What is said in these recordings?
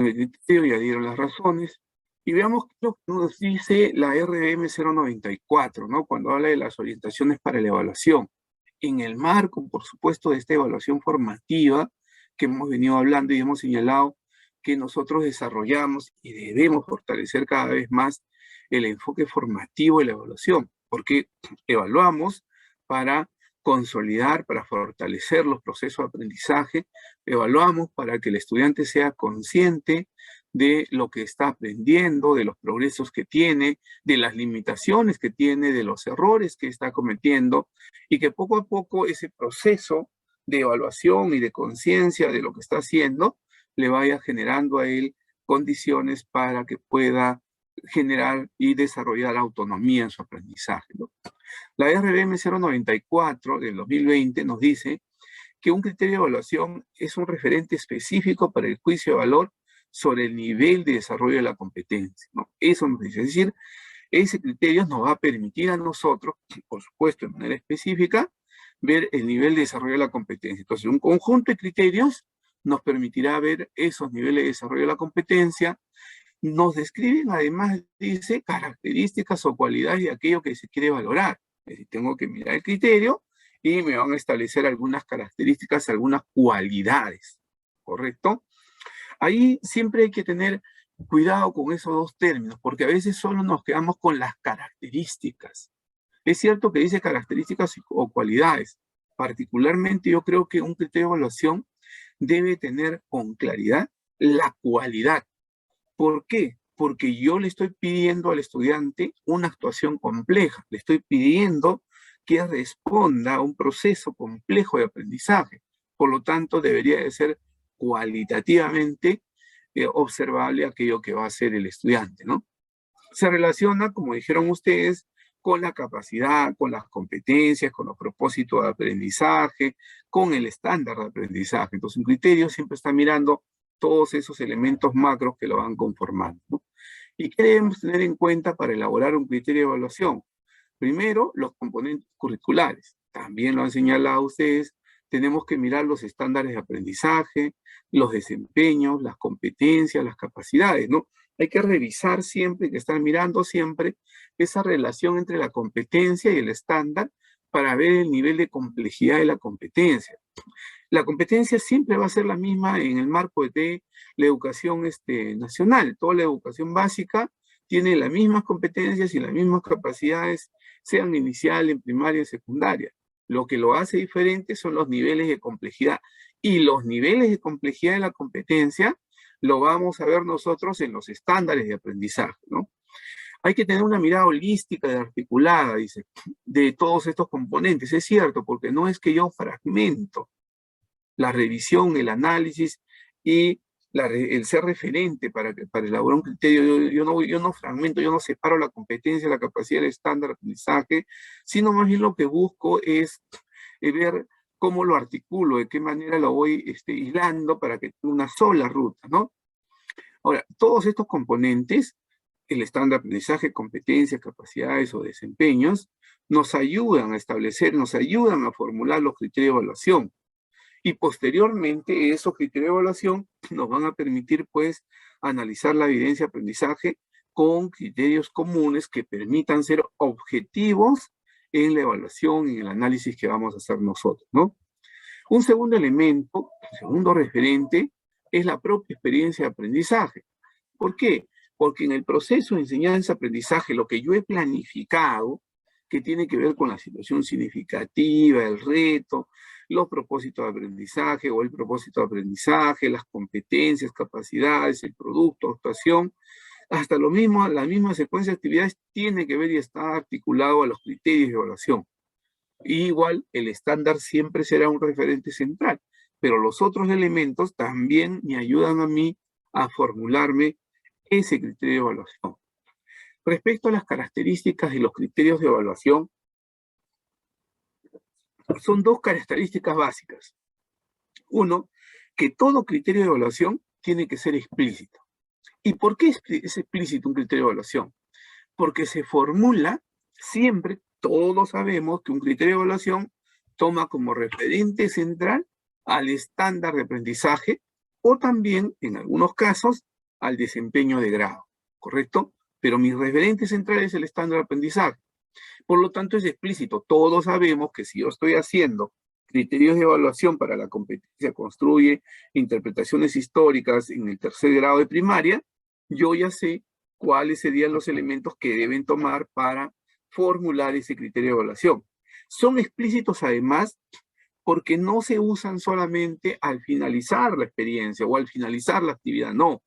Ya dieron las razones. Y veamos lo que nos dice la RDM 094, ¿no? Cuando habla de las orientaciones para la evaluación. En el marco, por supuesto, de esta evaluación formativa que hemos venido hablando y hemos señalado que nosotros desarrollamos y debemos fortalecer cada vez más el enfoque formativo de la evaluación, porque evaluamos para consolidar, para fortalecer los procesos de aprendizaje, evaluamos para que el estudiante sea consciente de lo que está aprendiendo, de los progresos que tiene, de las limitaciones que tiene, de los errores que está cometiendo, y que poco a poco ese proceso de evaluación y de conciencia de lo que está haciendo le vaya generando a él condiciones para que pueda generar y desarrollar autonomía en su aprendizaje, ¿no? La RBM 094 del 2020 nos dice que un criterio de evaluación es un referente específico para el juicio de valor sobre el nivel de desarrollo de la competencia, ¿no? Eso nos dice, es decir, ese criterio nos va a permitir a nosotros, por supuesto de manera específica, ver el nivel de desarrollo de la competencia. Entonces, un conjunto de criterios nos permitirá ver esos niveles de desarrollo de la competencia. Nos describen, además, dice, características o cualidades de aquello que se quiere valorar. Es decir, tengo que mirar el criterio y me van a establecer algunas características, algunas cualidades, ¿correcto? Ahí siempre hay que tener cuidado con esos dos términos, porque a veces solo nos quedamos con las características. Es cierto que dice características o cualidades. Particularmente yo creo que un criterio de evaluación debe tener con claridad la cualidad. ¿Por qué? Porque yo le estoy pidiendo al estudiante una actuación compleja, le estoy pidiendo que responda a un proceso complejo de aprendizaje. Por lo tanto, debería de ser cualitativamente observable aquello que va a hacer el estudiante, ¿no? Se relaciona, como dijeron ustedes, con la capacidad, con las competencias, con los propósitos de aprendizaje, con el estándar de aprendizaje. Entonces, un criterio siempre está mirando todos esos elementos macros que lo van conformando, ¿no? ¿Y qué debemos tener en cuenta para elaborar un criterio de evaluación? Primero, los componentes curriculares. También lo han señalado ustedes, tenemos que mirar los estándares de aprendizaje, los desempeños, las competencias, las capacidades, ¿no? Hay que revisar siempre, que estar mirando siempre esa relación entre la competencia y el estándar para ver el nivel de complejidad de la competencia. La competencia siempre va a ser la misma en el marco de la educación nacional. Toda la educación básica tiene las mismas competencias y las mismas capacidades, sean inicial, en primaria, en secundaria. Lo que lo hace diferente son los niveles de complejidad. Y los niveles de complejidad de la competencia lo vamos a ver nosotros en los estándares de aprendizaje, ¿no? Hay que tener una mirada holística y articulada, dice, de todos estos componentes. Es cierto, porque no es que yo fragmento la revisión, el análisis y el ser referente para elaborar un criterio. Yo no fragmento, yo no separo la competencia, la capacidad, el estándar de aprendizaje, sino más bien lo que busco es ver cómo lo articulo, de qué manera lo voy hilando para que tenga una sola ruta, ¿no? Ahora, todos estos componentes, el estándar de aprendizaje, competencias, capacidades o desempeños, nos ayudan a establecer, nos ayudan a formular los criterios de evaluación. Y posteriormente esos criterios de evaluación nos van a permitir pues analizar la evidencia de aprendizaje con criterios comunes que permitan ser objetivos en la evaluación y en el análisis que vamos a hacer nosotros, ¿no? Un segundo elemento, un segundo referente, es la propia experiencia de aprendizaje. ¿Por qué? Porque en el proceso de enseñanza-aprendizaje, lo que yo he planificado, que tiene que ver con la situación significativa, el reto, los propósitos de aprendizaje o el propósito de aprendizaje, las competencias, capacidades, el producto, actuación, hasta lo mismo, la misma secuencia de actividades tiene que ver y está articulado a los criterios de evaluación. Y igual, el estándar siempre será un referente central, pero los otros elementos también me ayudan a mí a formularme ese criterio de evaluación. Respecto a las características de los criterios de evaluación, son dos características básicas. Uno, que todo criterio de evaluación tiene que ser explícito. ¿Y por qué es explícito un criterio de evaluación? Porque se formula siempre, todos sabemos que un criterio de evaluación toma como referente central al estándar de aprendizaje o también, en algunos casos, al desempeño de grado, ¿correcto? Pero mi referente central es el estándar de aprendizaje. Por lo tanto, es explícito. Todos sabemos que si yo estoy haciendo criterios de evaluación para la competencia, construye interpretaciones históricas en el tercer grado de primaria, yo ya sé cuáles serían los elementos que deben tomar para formular ese criterio de evaluación. Son explícitos además porque no se usan solamente al finalizar la experiencia o al finalizar la actividad, no,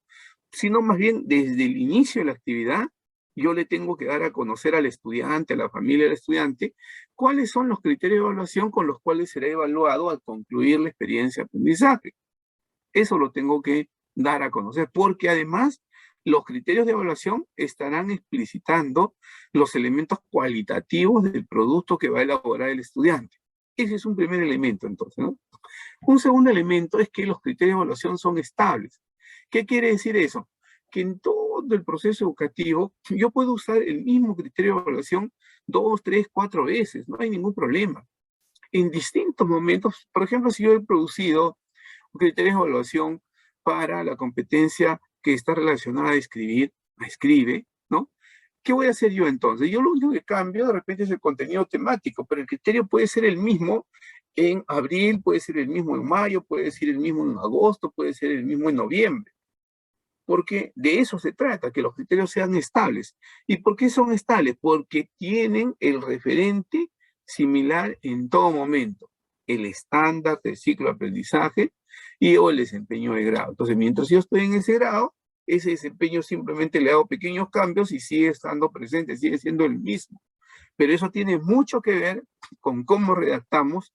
sino más bien desde el inicio de la actividad, yo le tengo que dar a conocer al estudiante, a la familia del estudiante, cuáles son los criterios de evaluación con los cuales será evaluado al concluir la experiencia de aprendizaje. Eso lo tengo que dar a conocer, porque además los criterios de evaluación estarán explicitando los elementos cualitativos del producto que va a elaborar el estudiante. Ese es un primer elemento, entonces, ¿no? Un segundo elemento es que los criterios de evaluación son estables. ¿Qué quiere decir eso? Que en todo el proceso educativo yo puedo usar el mismo criterio de evaluación 2, 3, 4 veces, no hay ningún problema. En distintos momentos, por ejemplo, si yo he producido criterios de evaluación para la competencia que está relacionada a escribir, a escribe, ¿no? ¿Qué voy a hacer yo entonces? Yo lo único que cambio de repente es el contenido temático, pero el criterio puede ser el mismo en abril, puede ser el mismo en mayo, puede ser el mismo en agosto, puede ser el mismo en noviembre. Porque de eso se trata, que los criterios sean estables. ¿Y por qué son estables? Porque tienen el referente similar en todo momento, el estándar del ciclo de aprendizaje y o el desempeño de grado. Entonces, mientras yo estoy en ese grado, ese desempeño simplemente le hago pequeños cambios y sigue estando presente, sigue siendo el mismo. Pero eso tiene mucho que ver con cómo redactamos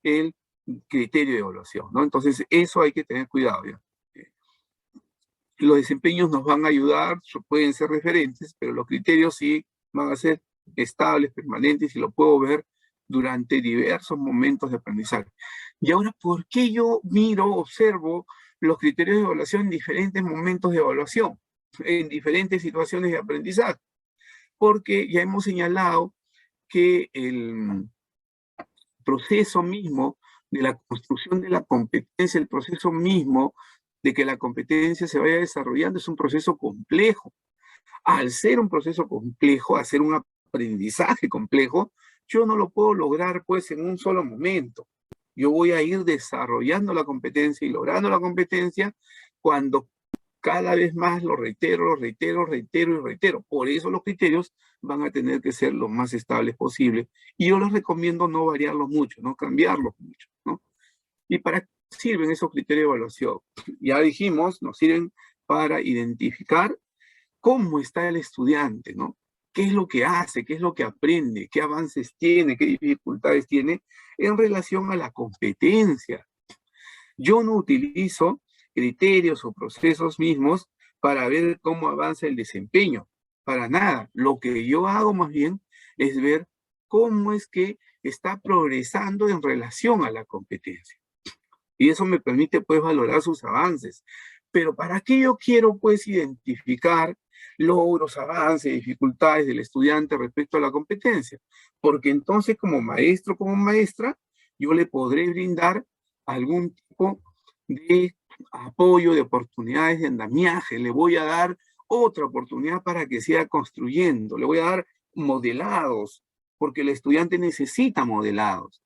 el criterio de evaluación, ¿no? Entonces, eso hay que tener cuidado, ¿ya? Los desempeños nos van a ayudar, pueden ser referentes, pero los criterios sí van a ser estables, permanentes, y lo puedo ver durante diversos momentos de aprendizaje. Y ahora, ¿por qué yo miro, observo los criterios de evaluación en diferentes momentos de evaluación, en diferentes situaciones de aprendizaje? Porque ya hemos señalado que el proceso mismo de la construcción de la competencia, el proceso mismo de que la competencia se vaya desarrollando es un proceso complejo. Al ser un proceso complejo, al ser un aprendizaje complejo, yo no lo puedo lograr pues en un solo momento. Yo voy a ir desarrollando la competencia y logrando la competencia cuando cada vez más lo reitero, reitero, reitero y reitero. Por eso los criterios van a tener que ser lo más estables posible. Y yo les recomiendo no variarlos mucho, no cambiarlos mucho, ¿no? ¿Y para qué sirven esos criterios de evaluación? Ya dijimos, nos sirven para identificar cómo está el estudiante, ¿no? ¿Qué es lo que hace? ¿Qué es lo que aprende? ¿Qué avances tiene? ¿Qué dificultades tiene en relación a la competencia? Yo no utilizo criterios o procesos mismos para ver cómo avanza el desempeño. Para nada. Lo que yo hago más bien es ver cómo es que está progresando en relación a la competencia. Y eso me permite pues valorar sus avances. Pero ¿para qué yo quiero pues identificar logros, avances, dificultades del estudiante respecto a la competencia? Porque entonces como maestro, como maestra, yo le podré brindar algún tipo de apoyo, de oportunidades de andamiaje, le voy a dar otra oportunidad para que siga construyendo, le voy a dar modelados, porque el estudiante necesita modelados.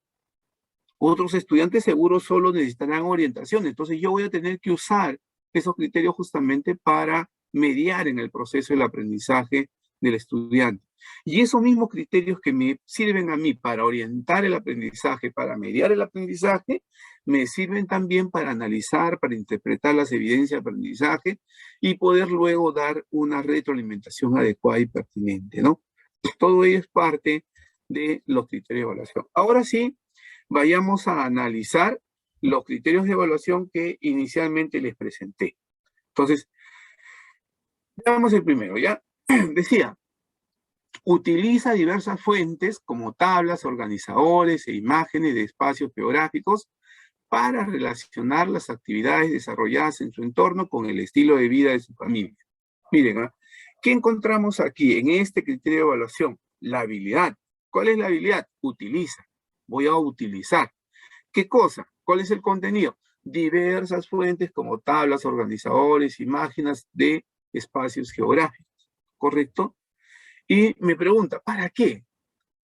Otros estudiantes seguro solo necesitarán orientación, entonces yo voy a tener que usar esos criterios justamente para mediar en el proceso del aprendizaje del estudiante. Y esos mismos criterios que me sirven a mí para orientar el aprendizaje, para mediar el aprendizaje, me sirven también para analizar, para interpretar las evidencias de aprendizaje y poder luego dar una retroalimentación adecuada y pertinente, ¿no? Todo ello es parte de los criterios de evaluación. Ahora sí, vayamos a analizar los criterios de evaluación que inicialmente les presenté. Entonces, veamos el primero, ¿ya? Decía, utiliza diversas fuentes como tablas, organizadores e imágenes de espacios geográficos para relacionar las actividades desarrolladas en su entorno con el estilo de vida de su familia. Miren, ¿eh? ¿Qué encontramos aquí en este criterio de evaluación? La habilidad. ¿Cuál es la habilidad? Utiliza. Voy a utilizar. ¿Qué cosa? ¿Cuál es el contenido? diversas fuentes como tablas, organizadores, imágenes de espacios geográficos, ¿correcto? Y me pregunta, ¿para qué?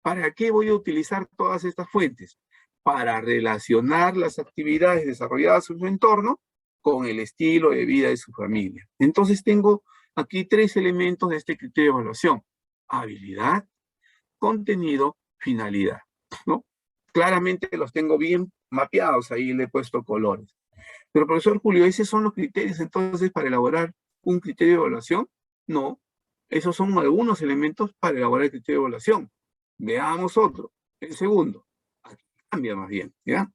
¿Para qué voy a utilizar todas estas fuentes? Para relacionar las actividades desarrolladas en su entorno con el estilo de vida de su familia. Entonces tengo aquí 3 elementos de este criterio de evaluación: habilidad, contenido, finalidad, ¿no? Claramente los tengo bien mapeados, ahí le he puesto colores. Pero profesor Julio, ¿esos son los criterios entonces para elaborar un criterio de evaluación? No, esos son algunos elementos para elaborar el criterio de evaluación. Veamos otro, el segundo. Aquí cambia más bien, ¿ya?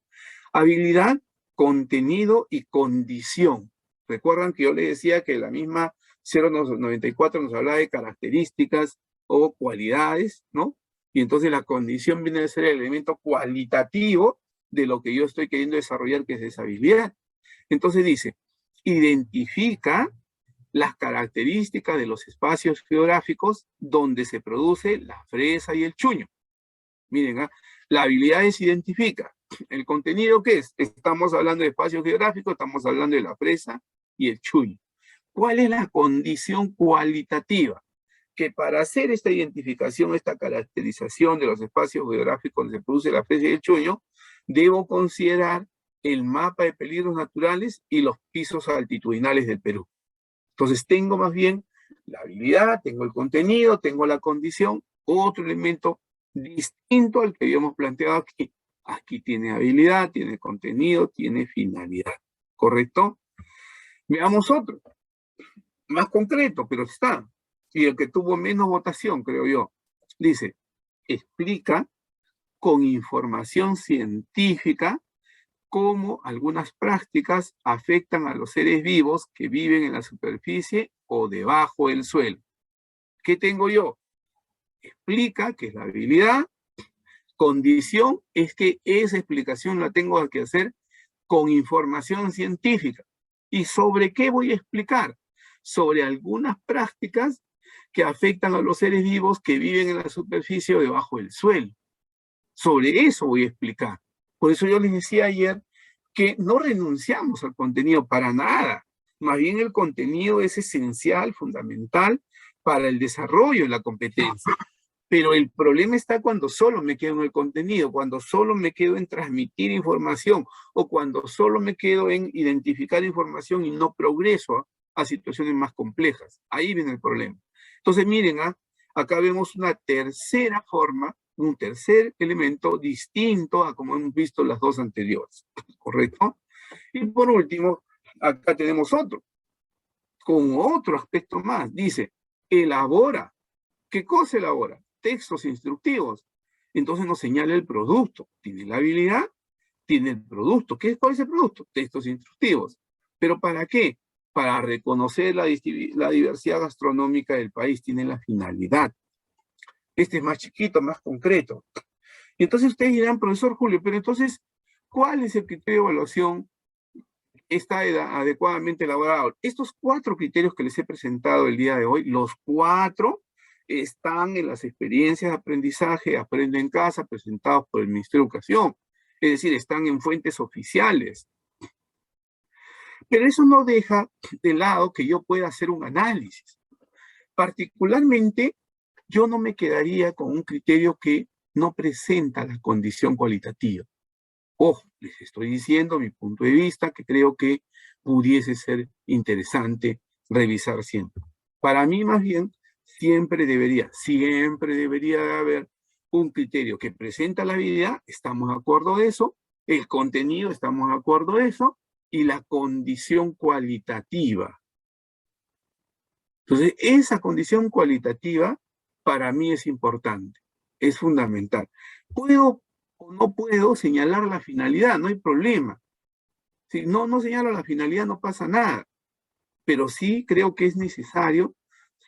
Habilidad, contenido y condición. Recuerdan que yo les decía que la misma 094 nos hablaba de características o cualidades, ¿no? Y entonces la condición viene a ser el elemento cualitativo de lo que yo estoy queriendo desarrollar, que es esa habilidad. Entonces dice, identifica las características de los espacios geográficos donde se produce la fresa y el chuño. Miren, ¿ah? La habilidad es identifica. ¿El contenido qué es? Estamos hablando de espacios geográficos, estamos hablando de la fresa y el chuño. ¿Cuál es la condición cualitativa? Que para hacer esta identificación, esta caracterización de los espacios geográficos donde se produce la fresa y el chuño, debo considerar el mapa de peligros naturales y los pisos altitudinales del Perú. Entonces tengo más bien la habilidad, tengo el contenido, tengo la condición, otro elemento distinto al que habíamos planteado aquí. Aquí tiene habilidad, tiene contenido, tiene finalidad, ¿correcto? Veamos otro, más concreto, pero está. Y el que tuvo menos votación, creo yo. Dice, explica con información científica cómo algunas prácticas afectan a los seres vivos que viven en la superficie o debajo del suelo. ¿Qué tengo yo? Explica, que es la habilidad. Condición es que esa explicación la tengo que hacer con información científica. ¿Y sobre qué voy a explicar? Sobre algunas prácticas que afectan a los seres vivos que viven en la superficie o debajo del suelo. Sobre eso voy a explicar. Por eso yo les decía ayer que no renunciamos al contenido para nada. Más bien el contenido es esencial, fundamental para el desarrollo de la competencia. Pero el problema está cuando solo me quedo en el contenido, cuando solo me quedo en transmitir información o cuando solo me quedo en identificar información y no progreso a situaciones más complejas. Ahí viene el problema. Entonces miren, acá vemos una tercera forma, un tercer elemento distinto a como hemos visto las dos anteriores, ¿correcto? Y por último, acá tenemos otro, con otro aspecto más. Dice, elabora. ¿Qué cosa elabora? Textos instructivos. Entonces nos señala el producto. Tiene la habilidad, tiene el producto. ¿Cuál es el producto? Textos instructivos. ¿Pero para qué? Para reconocer la diversidad gastronómica del país. Tiene la finalidad. Este es más chiquito, más concreto. Y entonces ustedes dirán, profesor Julio, pero entonces, ¿cuál es el criterio de evaluación? Está adecuadamente elaborado. Estos 4 criterios que les he presentado el día de hoy, los 4 están en las experiencias de aprendizaje, Aprendo en Casa, presentados por el Ministerio de Educación. Es decir, están en fuentes oficiales. Pero eso no deja de lado que yo pueda hacer un análisis. Particularmente, yo no me quedaría con un criterio que no presenta la condición cualitativa. Ojo, les estoy diciendo mi punto de vista, que creo que pudiese ser interesante revisar siempre. Para mí, más bien, siempre debería de haber un criterio que presenta la habilidad, estamos de acuerdo de eso, el contenido, estamos de acuerdo de eso, y la condición cualitativa. Entonces, esa condición cualitativa para mí es importante, es fundamental. ¿Puedo o no puedo señalar la finalidad? No hay problema. Si no señalo la finalidad, no pasa nada. Pero sí creo que es necesario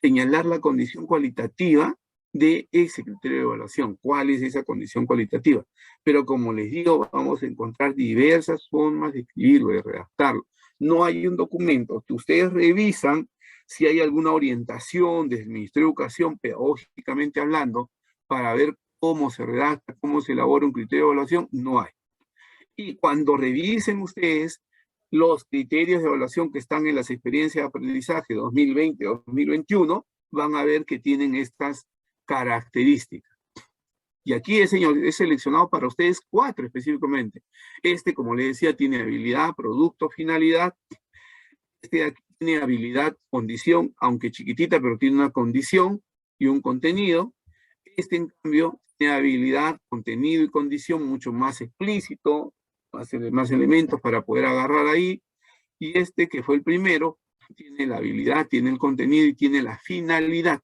señalar la condición cualitativa de ese criterio de evaluación. ¿Cuál es esa condición cualitativa? Pero como les digo, vamos a encontrar diversas formas de escribirlo, de redactarlo. No hay un documento que ustedes revisan si hay alguna orientación desde el Ministerio de Educación, pedagógicamente hablando, para ver cómo se redacta, cómo se elabora un criterio de evaluación, no hay. Y cuando revisen ustedes los criterios de evaluación que están en las experiencias de aprendizaje 2020-2021 van a ver que tienen estas características. Y aquí he seleccionado para ustedes 4 específicamente. Como les decía, tiene habilidad, producto, finalidad. Este de aquí tiene habilidad, condición, aunque chiquitita, pero tiene una condición y un contenido. En cambio, tiene habilidad, contenido y condición mucho más explícito, más elementos para poder agarrar ahí. Y que fue el primero, tiene la habilidad, tiene el contenido y tiene la finalidad.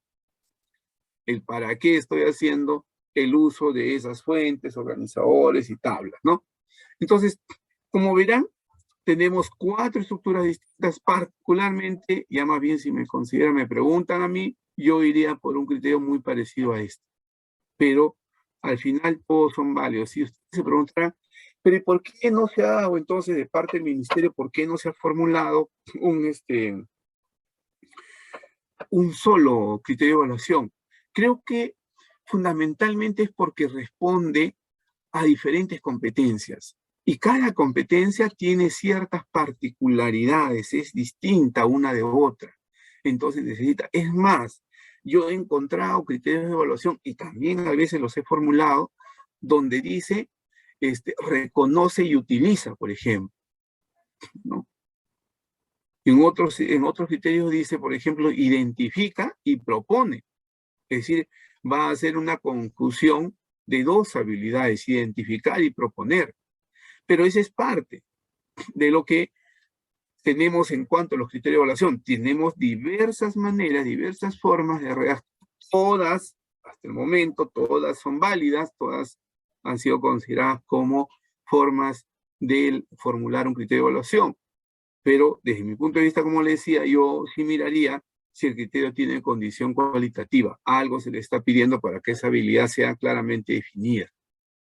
El para qué estoy haciendo el uso de esas fuentes, organizadores y tablas, ¿no? Entonces, como verán, tenemos 4 estructuras distintas, particularmente, ya más bien si me consideran, me preguntan a mí, yo iría por un criterio muy parecido a este. Pero al final todos son válidos. Si usted se preguntará, pero ¿y por qué no se ha dado entonces de parte del ministerio, por qué no se ha formulado un solo criterio de evaluación? Creo que fundamentalmente es porque responde a diferentes competencias. Y cada competencia tiene ciertas particularidades, es distinta una de otra. Entonces necesita, es más, yo he encontrado criterios de evaluación y también a veces los he formulado, donde dice, reconoce y utiliza, por ejemplo, ¿no? En otros criterios dice, por ejemplo, identifica y propone. Es decir, va a hacer una conclusión de 2 habilidades, identificar y proponer. Pero esa es parte de lo que tenemos en cuanto a los criterios de evaluación. Tenemos diversas maneras, diversas formas de redactar. Todas, hasta el momento, todas son válidas, todas han sido consideradas como formas de formular un criterio de evaluación. Pero desde mi punto de vista, como le decía, yo sí miraría si el criterio tiene condición cualitativa. Algo se le está pidiendo para que esa habilidad sea claramente definida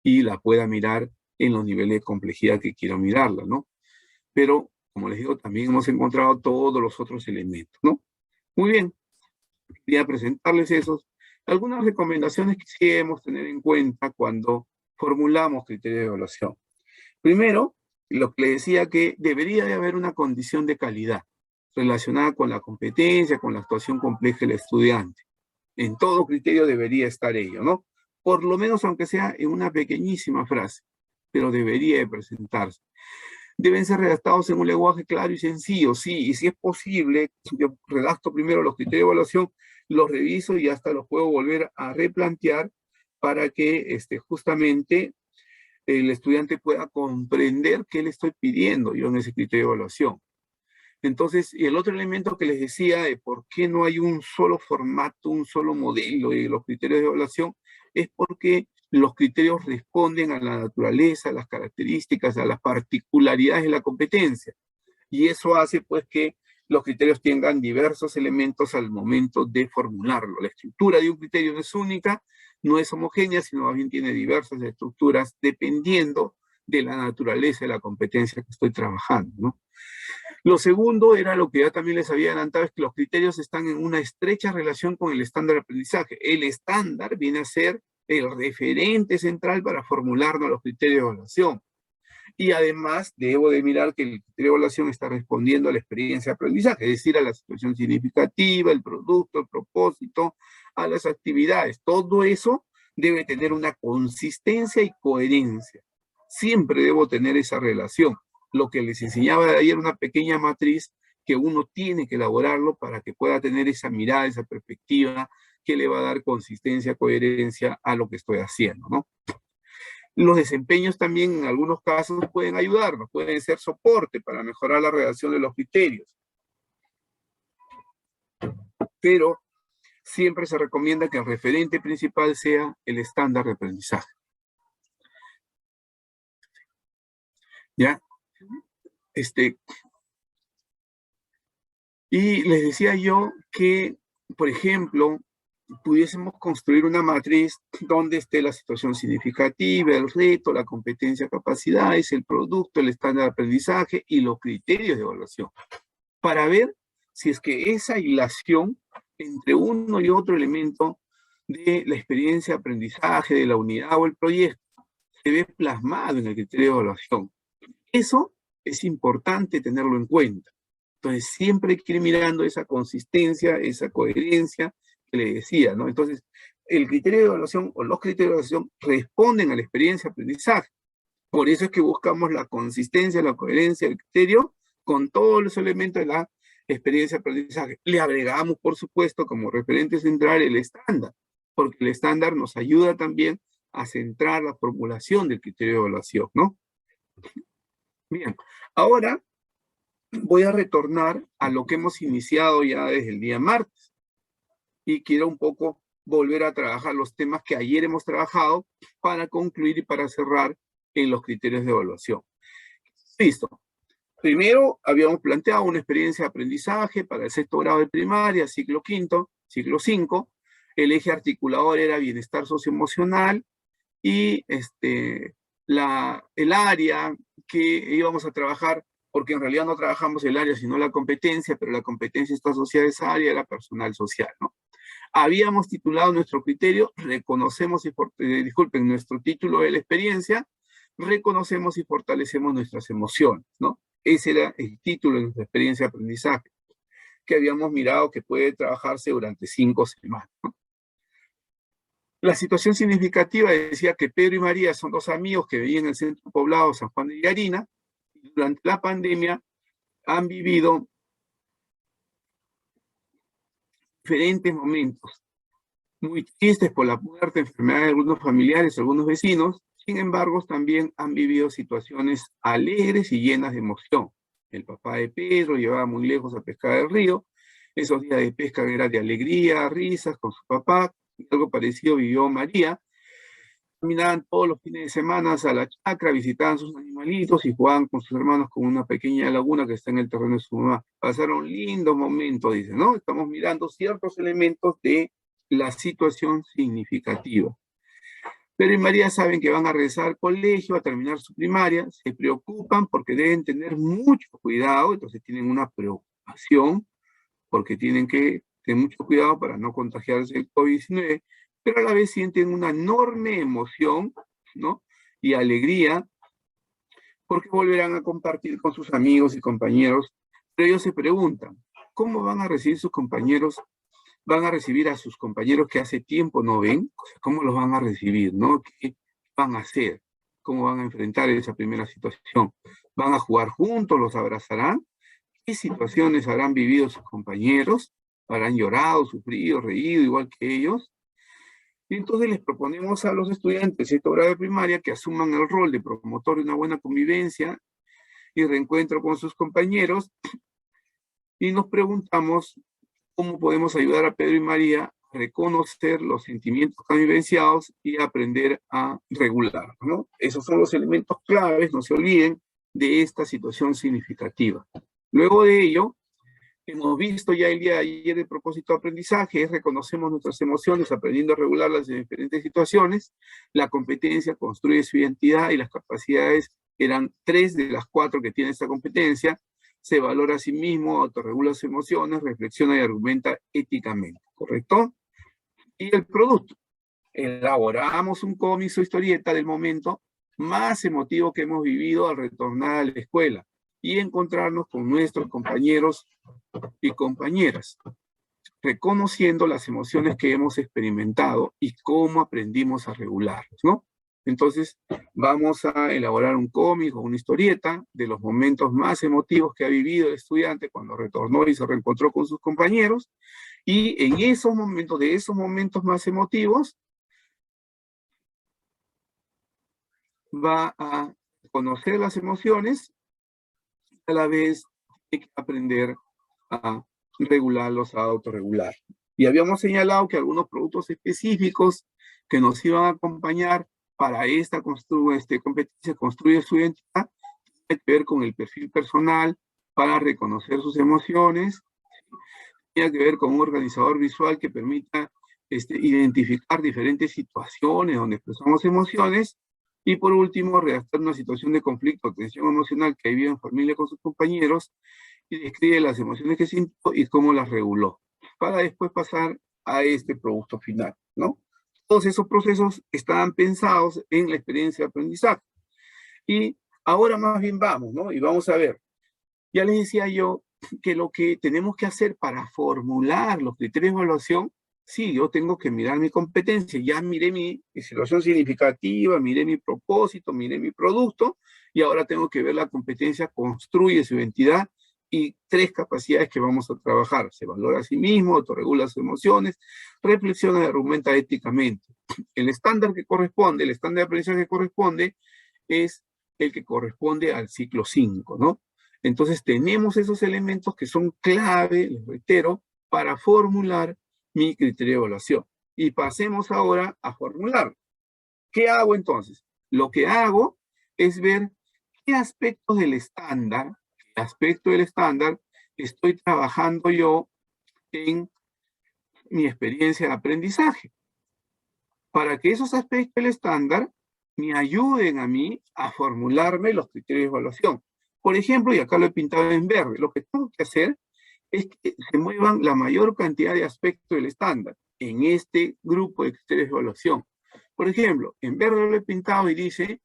y la pueda mirar en los niveles de complejidad que quiero mirarla, ¿no? Pero, como les digo, también hemos encontrado todos los otros elementos, ¿no? Muy bien, quería presentarles esos. Algunas recomendaciones que sí debemos tener en cuenta cuando formulamos criterios de evaluación. Primero, lo que les decía que debería de haber una condición de calidad relacionada con la competencia, con la actuación compleja del estudiante. En todo criterio debería estar ello, ¿no? Por lo menos aunque sea en una pequeñísima frase, pero debería de presentarse. Deben ser redactados en un lenguaje claro y sencillo, sí, y si es posible, yo redacto primero los criterios de evaluación, los reviso y hasta los puedo volver a replantear para que justamente el estudiante pueda comprender qué le estoy pidiendo yo en ese criterio de evaluación. Entonces, y el otro elemento que les decía de por qué no hay un solo formato, un solo modelo de los criterios de evaluación, es porque los criterios responden a la naturaleza, a las características, a las particularidades de la competencia. Y eso hace pues que los criterios tengan diversos elementos al momento de formularlo. La estructura de un criterio no es única, no es homogénea, sino más bien tiene diversas estructuras dependiendo de la naturaleza de la competencia que estoy trabajando, ¿no? Lo segundo era lo que ya también les había adelantado, es que los criterios están en una estrecha relación con el estándar de aprendizaje. El estándar viene a ser el referente central para formularnos los criterios de evaluación. Y además debo de mirar que el criterio de evaluación está respondiendo a la experiencia de aprendizaje, es decir, a la situación significativa, el producto, el propósito, a las actividades. Todo eso debe tener una consistencia y coherencia. Siempre debo tener esa relación. Lo que les enseñaba de ayer, una pequeña matriz que uno tiene que elaborarlo para que pueda tener esa mirada, esa perspectiva que le va a dar consistencia, coherencia a lo que estoy haciendo, ¿no? Los desempeños también en algunos casos pueden ayudarnos, pueden ser soporte para mejorar la redacción de los criterios. Pero siempre se recomienda que el referente principal sea el estándar de aprendizaje. ¿Ya? Y les decía yo que, por ejemplo, pudiésemos construir una matriz donde esté la situación significativa, el reto, la competencia, capacidades, el producto, el estándar de aprendizaje y los criterios de evaluación, para ver si es que esa hilación entre uno y otro elemento de la experiencia de aprendizaje, de la unidad o el proyecto, se ve plasmado en el criterio de evaluación. Eso es importante tenerlo en cuenta. Entonces, siempre hay que ir mirando esa consistencia, esa coherencia que le decía, ¿no? Entonces, el criterio de evaluación o los criterios de evaluación responden a la experiencia de aprendizaje. Por eso es que buscamos la consistencia, la coherencia del criterio con todos los elementos de la experiencia de aprendizaje. Le agregamos, por supuesto, como referente central el estándar, porque el estándar nos ayuda también a centrar la formulación del criterio de evaluación, ¿no? Bien, ahora voy a retornar a lo que hemos iniciado ya desde el día martes y quiero un poco volver a trabajar los temas que ayer hemos trabajado para concluir y para cerrar en los criterios de evaluación. Listo. Primero, habíamos planteado una experiencia de aprendizaje para el sexto grado de primaria, ciclo quinto, ciclo 5. El eje articulador era bienestar socioemocional y el área que íbamos a trabajar, porque en realidad no trabajamos el área, sino la competencia, pero la competencia está asociada a esa área, era personal social, ¿no? Habíamos titulado nuestro criterio, reconocemos disculpen, nuestro título de la experiencia, reconocemos y fortalecemos nuestras emociones, ¿no? Ese era el título de nuestra experiencia de aprendizaje, que habíamos mirado que puede trabajarse durante 5 semanas, ¿no? La situación significativa decía que Pedro y María son 2 amigos que vivían en el centro poblado San Juan de Villarina, y durante la pandemia han vivido diferentes momentos muy tristes por la muerte, enfermedad de algunos familiares, algunos vecinos. Sin embargo, también han vivido situaciones alegres y llenas de emoción. El papá de Pedro llevaba muy lejos a pescar del río. Esos días de pesca eran de alegría, risas con su papá. Algo parecido vivió María. Caminaban todos los fines de semana a la chacra, visitaban sus animalitos y jugaban con sus hermanos con una pequeña laguna que está en el terreno de su mamá. Pasaron lindos momentos, dice, ¿no? Estamos mirando ciertos elementos de la situación significativa. Pedro y María saben que van a regresar al colegio, a terminar su primaria, se preocupan porque deben tener mucho cuidado, entonces tienen una preocupación porque tienen que tener mucho cuidado para no contagiarse el COVID-19, pero a la vez sienten una enorme emoción, ¿no? Y alegría porque volverán a compartir con sus amigos y compañeros, pero ellos se preguntan, ¿cómo van a recibir sus compañeros? ¿Van a recibir a sus compañeros que hace tiempo no ven? O sea, ¿cómo los van a recibir, no? ¿Qué van a hacer? ¿Cómo van a enfrentar esa primera situación? ¿Van a jugar juntos? ¿Los abrazarán? ¿Qué situaciones habrán vivido sus compañeros? ¿Habrán llorado, sufrido, reído igual que ellos? Y entonces les proponemos a los estudiantes de sexto grado de primaria que asuman el rol de promotor de una buena convivencia y reencuentro con sus compañeros y nos preguntamos cómo podemos ayudar a Pedro y María a reconocer los sentimientos que han vivenciados y aprender a regular, ¿no? Esos son los elementos claves, no se olviden, de esta situación significativa. Luego de ello, hemos visto ya el día de ayer el propósito de aprendizaje, es reconocemos nuestras emociones aprendiendo a regularlas en diferentes situaciones. La competencia construye su identidad y las capacidades eran 3 de las 4 que tiene esta competencia. Se valora a sí mismo, autorregula sus emociones, reflexiona y argumenta éticamente, ¿correcto? Y el producto. Elaboramos un cómic o historieta del momento más emotivo que hemos vivido al retornar a la escuela y encontrarnos con nuestros compañeros y compañeras, reconociendo las emociones que hemos experimentado y cómo aprendimos a regularlos, ¿no? Entonces, vamos a elaborar un cómic o una historieta de los momentos más emotivos que ha vivido el estudiante cuando retornó y se reencontró con sus compañeros, y en esos momentos, de esos momentos más emotivos, va a conocer las emociones, a la vez hay que aprender a regularlos, a autorregular. Y habíamos señalado que algunos productos específicos que nos iban a acompañar para esta competencia, construye su identidad, tiene que ver con el perfil personal para reconocer sus emociones, tiene que ver con un organizador visual que permita identificar diferentes situaciones donde expresamos emociones, y por último, redactar una situación de conflicto o tensión emocional que vive en familia con sus compañeros y describe las emociones que sintió y cómo las reguló, para después pasar a este producto final, ¿no? Todos esos procesos estaban pensados en la experiencia de aprendizaje. Y Ahora más bien vamos, ¿no? Y vamos a ver. Ya les decía yo que lo que tenemos que hacer para formular los criterios de evaluación, sí, yo tengo que mirar mi competencia, ya miré mi situación significativa, miré mi propósito, miré mi producto, y ahora tengo que ver la competencia, construye su identidad y tres capacidades que vamos a trabajar. Se valora a sí mismo, autorregula sus emociones, reflexiona y argumenta éticamente. El estándar que corresponde, el estándar de aprendizaje que corresponde, es el que corresponde al ciclo 5, ¿no? Entonces tenemos esos elementos que son clave, les reitero, para formular mi criterio de evaluación. Y pasemos ahora a formular. ¿Qué hago entonces? Lo que hago es ver qué aspectos del estándar, qué aspecto del estándar estoy trabajando yo en mi experiencia de aprendizaje, para que esos aspectos del estándar me ayuden a mí a formularme los criterios de evaluación. Por ejemplo, y acá lo he pintado en verde, lo que tengo que hacer es que se muevan la mayor cantidad de aspectos del estándar en este grupo de criterios de evaluación. Por ejemplo, en verde lo he pintado y dice,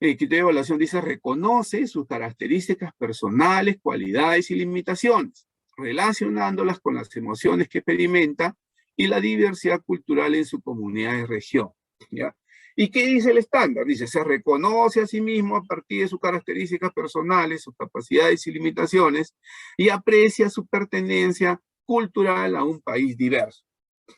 el criterio de evaluación dice, reconoce sus características personales, cualidades y limitaciones, relacionándolas con las emociones que experimenta y la diversidad cultural en su comunidad de región. ¿Ya? ¿Y qué dice el estándar? Dice, se reconoce a sí mismo a partir de sus características personales, sus capacidades y limitaciones, y aprecia su pertenencia cultural a un país diverso.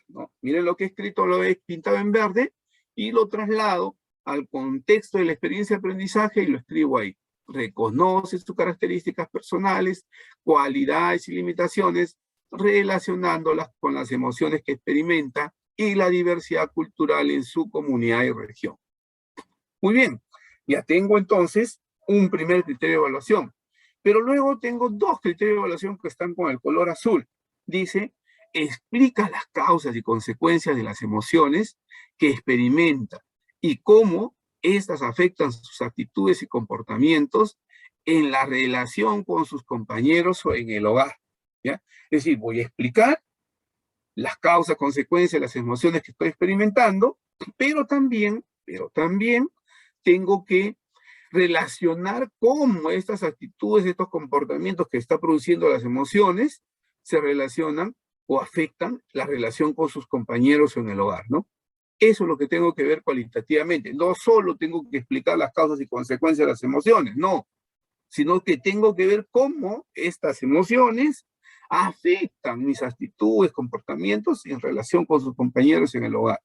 ¿No? Miren lo que he escrito, lo he pintado en verde, y lo traslado al contexto de la experiencia de aprendizaje y lo escribo ahí. Reconoce sus características personales, cualidades y limitaciones, relacionándolas con las emociones que experimenta y la diversidad cultural en su comunidad y región. Muy bien, ya tengo entonces un primer criterio de evaluación, pero luego tengo dos criterios de evaluación que están con el color azul. Dice, explica las causas y consecuencias de las emociones que experimenta y cómo estas afectan sus actitudes y comportamientos en la relación con sus compañeros o en el hogar. ¿Ya? Es decir, voy a explicar las causas, consecuencias, las emociones que estoy experimentando, pero también tengo que relacionar cómo estas actitudes, estos comportamientos que está produciendo las emociones, se relacionan o afectan la relación con sus compañeros en el hogar, ¿no? Eso es lo que tengo que ver cualitativamente. No solo tengo que explicar las causas y consecuencias de las emociones, no, sino que tengo que ver cómo estas emociones afectan mis actitudes, comportamientos en relación con sus compañeros en el hogar.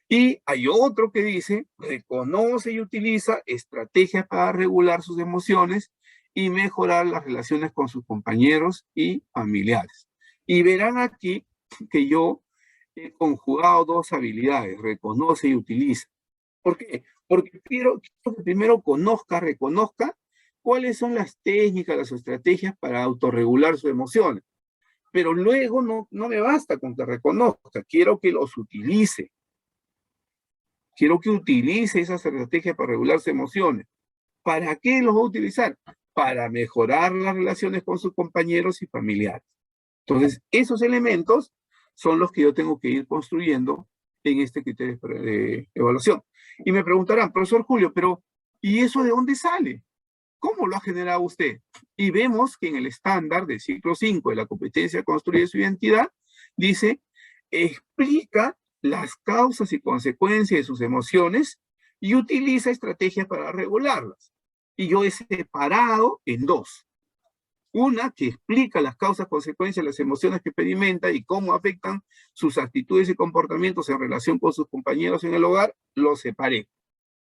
Y hay otro que dice, reconoce y utiliza estrategias para regular sus emociones y mejorar las relaciones con sus compañeros y familiares. Y verán aquí que yo he conjugado dos habilidades, reconoce y utiliza. ¿Por qué? Porque quiero que primero reconozca cuáles son las técnicas, las estrategias para autorregular sus emociones. Pero luego no me basta con que reconozca, quiero que los utilice. Quiero que utilice esas estrategias para regular sus emociones. ¿Para qué los va a utilizar? Para mejorar las relaciones con sus compañeros y familiares. Entonces, esos elementos son los que yo tengo que ir construyendo en este criterio de evaluación. Y me preguntarán, profesor Julio, pero ¿y eso de dónde sale? ¿Cómo lo ha generado usted? Y vemos que en el estándar del ciclo 5 de la competencia de construir su identidad, dice, explica las causas y consecuencias de sus emociones y utiliza estrategias para regularlas. Y yo he separado en dos. Una que explica las causas, consecuencias, las emociones que experimenta y cómo afectan sus actitudes y comportamientos en relación con sus compañeros en el hogar, lo separé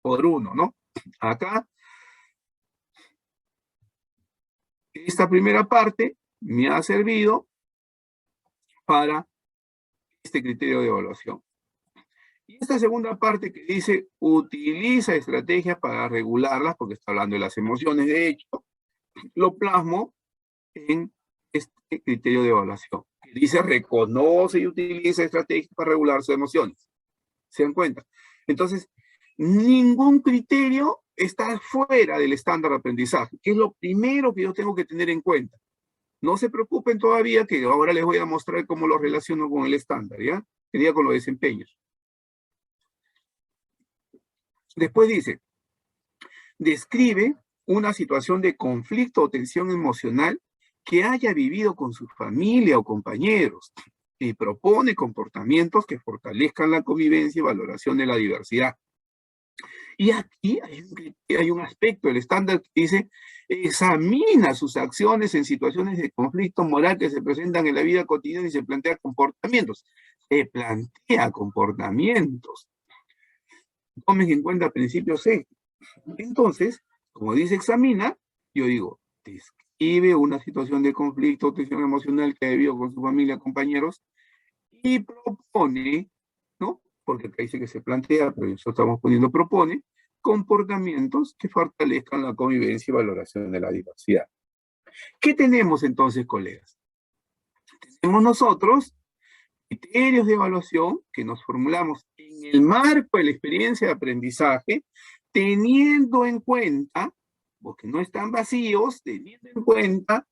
por uno, ¿no? Acá, esta primera parte me ha servido para este criterio de evaluación. Y esta segunda parte que dice, utiliza estrategias para regularlas, porque está hablando de las emociones, de hecho, lo plasmo en este criterio de evaluación. Que dice, reconoce y utiliza estrategias para regular sus emociones. ¿Se dan cuenta? Entonces, ningún criterio está fuera del estándar de aprendizaje, que es lo primero que yo tengo que tener en cuenta. No se preocupen todavía, que ahora les voy a mostrar cómo lo relaciono con el estándar, ¿ya? Sería con los desempeños. Después dice, describe una situación de conflicto o tensión emocional que haya vivido con su familia o compañeros y propone comportamientos que fortalezcan la convivencia y valoración de la diversidad. Y aquí hay un aspecto, el estándar que dice, examina sus acciones en situaciones de conflicto moral que se presentan en la vida cotidiana y se plantea comportamientos. Se plantea comportamientos. Tomen en cuenta principios C. Entonces, como dice examina, yo digo, describe una situación de conflicto o tensión emocional que ha vivido con su familia, compañeros, y propone, ¿no? Porque acá dice que se plantea, pero eso estamos poniendo propone, comportamientos que fortalezcan la convivencia y valoración de la diversidad. ¿Qué tenemos entonces, colegas? Tenemos nosotros criterios de evaluación que nos formulamos en el marco de la experiencia de aprendizaje, teniendo en cuenta, porque no están vacíos, teniendo en cuenta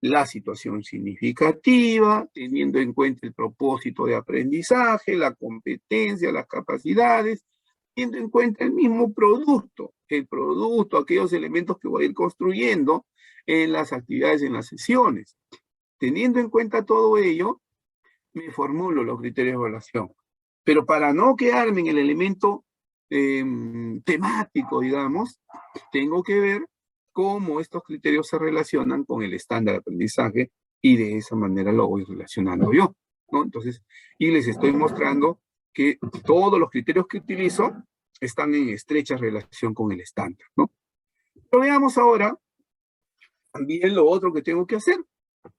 la situación significativa, teniendo en cuenta el propósito de aprendizaje, la competencia, las capacidades, teniendo en cuenta el mismo producto, aquellos elementos que voy a ir construyendo en las actividades, en las sesiones. Teniendo en cuenta todo ello, me formulo los criterios de evaluación. Pero para no quedarme en el elemento temático, digamos, tengo que ver cómo estos criterios se relacionan con el estándar de aprendizaje y de esa manera lo voy relacionando yo, ¿no? Entonces, y les estoy mostrando que todos los criterios que utilizo están en estrecha relación con el estándar, ¿no? Pero veamos ahora también lo otro que tengo que hacer.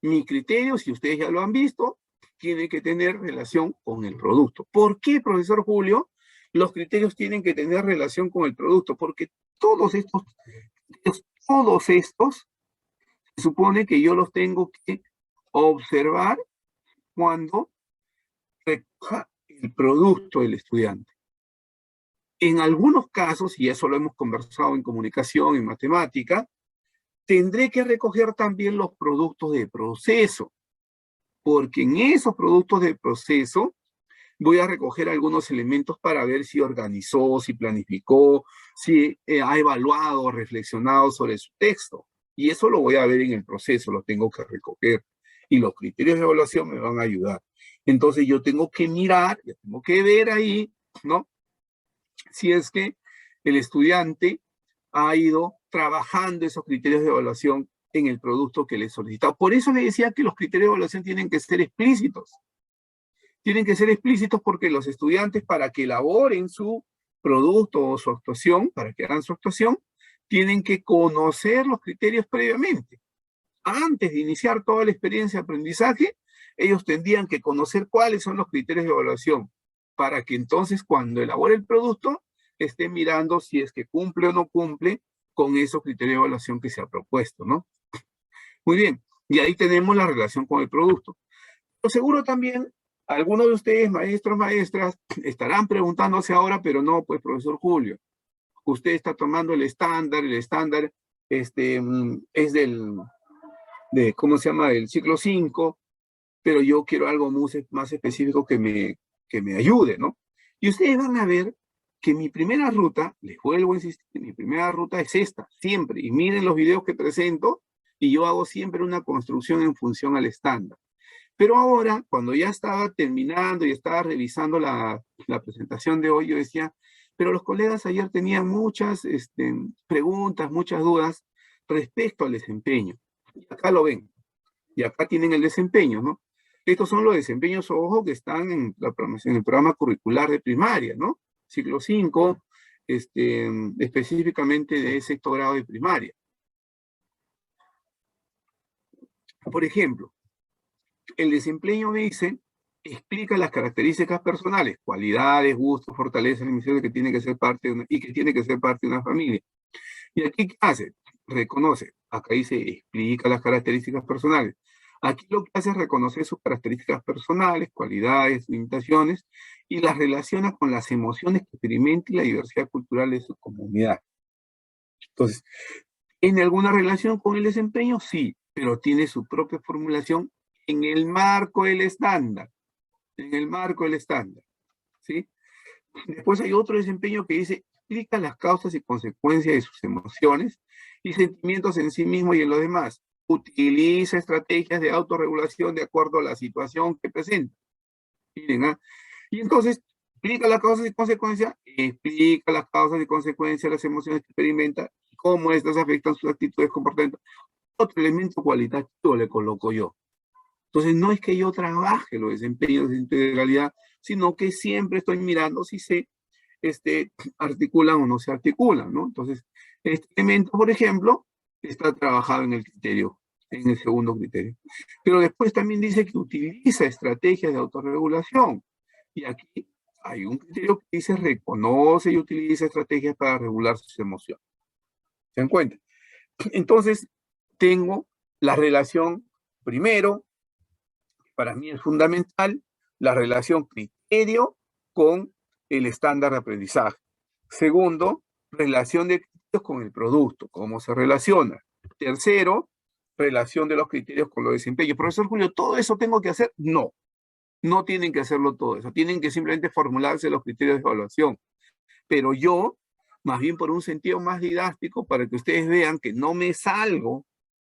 Mi criterio, si ustedes ya lo han visto, tiene que tener relación con el producto. ¿Por qué, profesor Julio? Los criterios tienen que tener relación con el producto, porque todos estos, se supone que yo los tengo que observar cuando recoja el producto del estudiante. En algunos casos, y eso lo hemos conversado en comunicación, en matemática, tendré que recoger también los productos de proceso, porque en esos productos de proceso voy a recoger algunos elementos para ver si organizó, si planificó, si ha evaluado, reflexionado sobre su texto. Y eso lo voy a ver en el proceso, lo tengo que recoger. Y los criterios de evaluación me van a ayudar. Entonces yo tengo que mirar, yo tengo que ver ahí, ¿no? Si es que el estudiante ha ido trabajando esos criterios de evaluación en el producto que le he solicitado. Por eso le decía que los criterios de evaluación tienen que ser explícitos. Tienen que ser explícitos porque los estudiantes, para que elaboren su producto o su actuación, para que hagan su actuación, tienen que conocer los criterios previamente. Antes de iniciar toda la experiencia de aprendizaje, ellos tendrían que conocer cuáles son los criterios de evaluación, para que entonces cuando elabore el producto, esté mirando si es que cumple o no cumple con esos criterios de evaluación que se ha propuesto, ¿no? Muy bien, y ahí tenemos la relación con el producto. Pero seguro también algunos de ustedes, maestros, maestras, estarán preguntándose ahora, pero no, pues, profesor Julio, usted está tomando el estándar es ¿cómo se llama? Del ciclo 5, pero yo quiero algo más específico que me ayude, ¿no? Y ustedes van a ver que mi primera ruta, les vuelvo a insistir, mi primera ruta es esta, siempre, y miren los videos que presento, y yo hago siempre una construcción en función al estándar. Pero ahora, cuando ya estaba terminando y estaba revisando la presentación de hoy, yo decía, pero los colegas ayer tenían muchas preguntas, muchas dudas respecto al desempeño. Y acá lo ven. Y acá tienen el desempeño, ¿no? Estos son los desempeños, ojo, que están en el programa curricular de primaria, ¿no? Ciclo 5, específicamente de sexto grado de primaria. Por ejemplo, el desempeño me dice, explica las características personales, cualidades, gustos, fortalezas, limitaciones que tiene que ser parte de que tiene que ser parte de una familia. Y aquí, ¿qué hace? Reconoce. Acá dice, explica las características personales. Aquí lo que hace es reconocer sus características personales, cualidades, limitaciones, y las relaciona con las emociones que experimenta y la diversidad cultural de su comunidad. Entonces, ¿tiene alguna relación con el desempeño? Sí, pero tiene su propia formulación en el marco del estándar. En el marco del estándar. ¿Sí? Después hay otro desempeño que dice, explica las causas y consecuencias de sus emociones y sentimientos en sí mismo y en los demás. Utiliza estrategias de autorregulación de acuerdo a la situación que presenta. Miren, ¿ah? Y entonces, explica las causas y consecuencias, explica las causas y consecuencias de las emociones que experimenta, y cómo estas afectan sus actitudes, comportamientos. Otro elemento cualitativo le coloco yo. Entonces, no es que yo trabaje los desempeños de integralidad, sino que siempre estoy mirando si se articulan o no se articulan, ¿no? Entonces, este elemento, por ejemplo, está trabajado en el criterio, en el segundo criterio. Pero después también dice que utiliza estrategias de autorregulación. Y aquí hay un criterio que dice reconoce y utiliza estrategias para regular sus emociones. ¿Se dan cuenta? Entonces, tengo la relación, primero, para mí es fundamental, la relación criterio con el estándar de aprendizaje. Segundo, relación de criterios con el producto, cómo se relaciona. Tercero, relación de los criterios con los desempeños. Profesor Julio, ¿todo eso tengo que hacer? No, no tienen que hacerlo todo eso. Tienen que simplemente formularse los criterios de evaluación. Pero yo, más bien por un sentido más didáctico, para que ustedes vean que no me salgo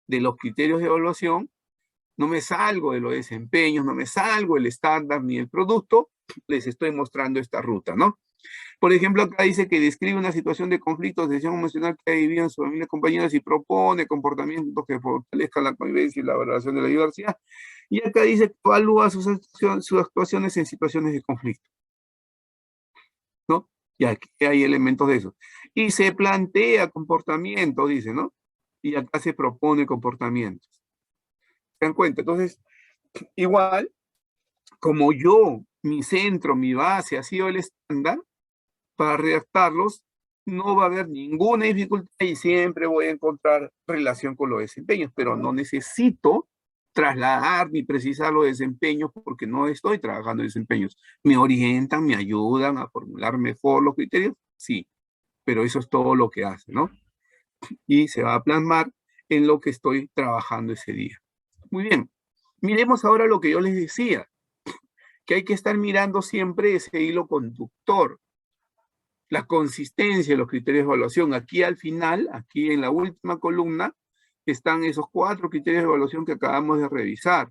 de los criterios de evaluación, no me salgo de los desempeños, no me salgo del estándar ni el producto, les estoy mostrando esta ruta, ¿no? Por ejemplo, acá dice que describe una situación de conflicto, decisión emocional que ha vivido en su familia, compañeros, y propone comportamientos que fortalezcan la convivencia y la valoración de la diversidad. Y acá dice que evalúa sus actuaciones en situaciones de conflicto, ¿no? Y aquí hay elementos de eso. Y se plantea comportamiento, dice, ¿no? Y acá se propone comportamientos. ¿Se dan cuenta? Entonces, igual, como yo, mi centro, mi base ha sido el estándar, para redactarlos no va a haber ninguna dificultad y siempre voy a encontrar relación con los desempeños, pero no necesito trasladar ni precisar los desempeños porque no estoy trabajando en desempeños. ¿Me orientan, me ayudan a formular mejor los criterios? Sí, pero eso es todo lo que hace, ¿no? Y se va a plasmar en lo que estoy trabajando ese día. Muy bien, miremos ahora lo que yo les decía, que hay que estar mirando siempre ese hilo conductor, la consistencia de los criterios de evaluación. Aquí al final, aquí en la última columna, están esos 4 criterios de evaluación que acabamos de revisar.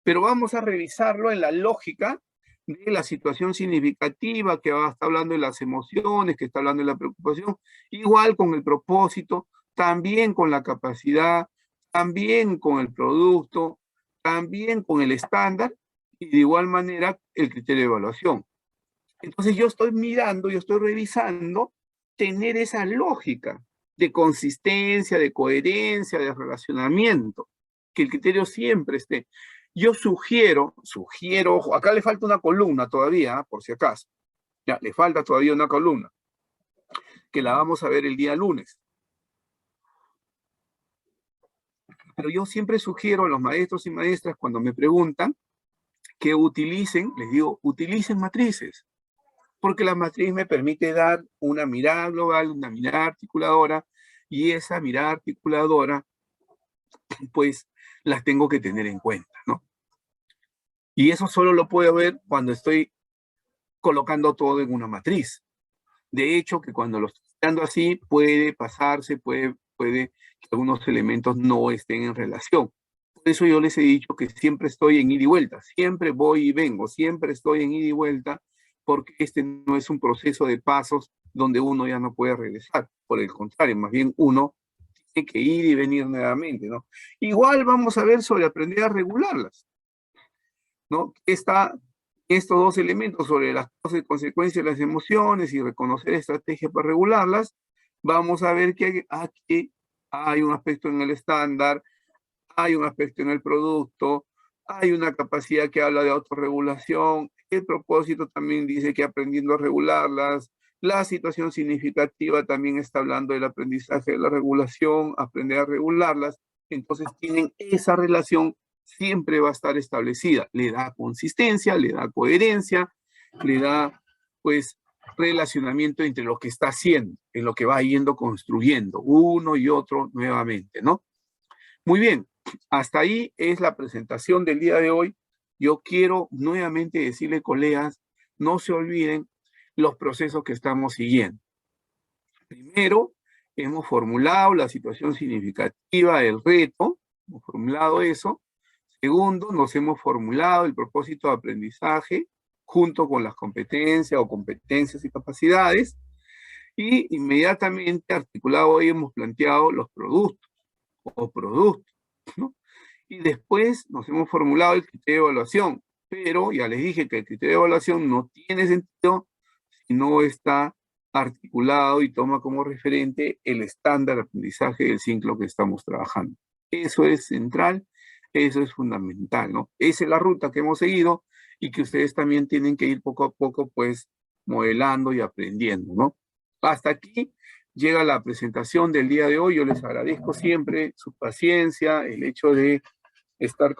Pero vamos a revisarlo en la lógica de la situación significativa, que va a estar hablando de las emociones, que está hablando de la preocupación, igual con el propósito, también con la capacidad, también con el producto, también con el estándar, y de igual manera el criterio de evaluación. Entonces yo estoy mirando, yo estoy revisando tener esa lógica de consistencia, de coherencia, de relacionamiento, que el criterio siempre esté. Yo sugiero, ojo, acá le falta una columna todavía, por si acaso. Ya, le falta todavía una columna, que la vamos a ver el día lunes. Pero yo siempre sugiero a los maestros y maestras cuando me preguntan que utilicen, les digo, utilicen matrices, porque la matriz me permite dar una mirada global, una mirada articuladora, y esa mirada articuladora, pues, las tengo que tener en cuenta, ¿no? Y eso solo lo puedo ver cuando estoy colocando todo en una matriz. De hecho, que cuando lo estoy dando así, puede pasarse, puede que algunos elementos no estén en relación. Por eso yo les he dicho que siempre estoy en ida y vuelta, siempre voy y vengo, siempre estoy en ida y vuelta, porque este no es un proceso de pasos donde uno ya no puede regresar. Por el contrario, más bien uno tiene que ir y venir nuevamente, ¿no? Igual vamos a ver sobre aprender a regularlas, ¿no? Está estos 2 elementos sobre las causas y consecuencias de las emociones y reconocer estrategias para regularlas. Vamos a ver que aquí hay un aspecto en el estándar, hay un aspecto en el producto, hay una capacidad que habla de autorregulación, el propósito también dice que aprendiendo a regularlas, la situación significativa también está hablando del aprendizaje de la regulación, aprender a regularlas, entonces tienen esa relación, siempre va a estar establecida, le da consistencia, le da coherencia, le da pues relacionamiento entre lo que está haciendo, en lo que va yendo construyendo, uno y otro nuevamente, ¿no? Muy bien, hasta ahí es la presentación del día de hoy. Yo quiero nuevamente decirle, colegas, no se olviden los procesos que estamos siguiendo. Primero, hemos formulado la situación significativa del reto, hemos formulado eso. Segundo, nos hemos formulado el propósito de aprendizaje junto con las competencias o competencias y capacidades. Y inmediatamente, articulado ahí, hemos planteado los productos, ¿no? Y después nos hemos formulado el criterio de evaluación, pero ya les dije que el criterio de evaluación no tiene sentido si no está articulado y toma como referente el estándar de aprendizaje del ciclo que estamos trabajando. Eso es central, eso es fundamental, ¿no? Esa es la ruta que hemos seguido y que ustedes también tienen que ir poco a poco, pues, modelando y aprendiendo, ¿no? Hasta aquí llega la presentación del día de hoy. Yo les agradezco siempre su paciencia, el hecho de estar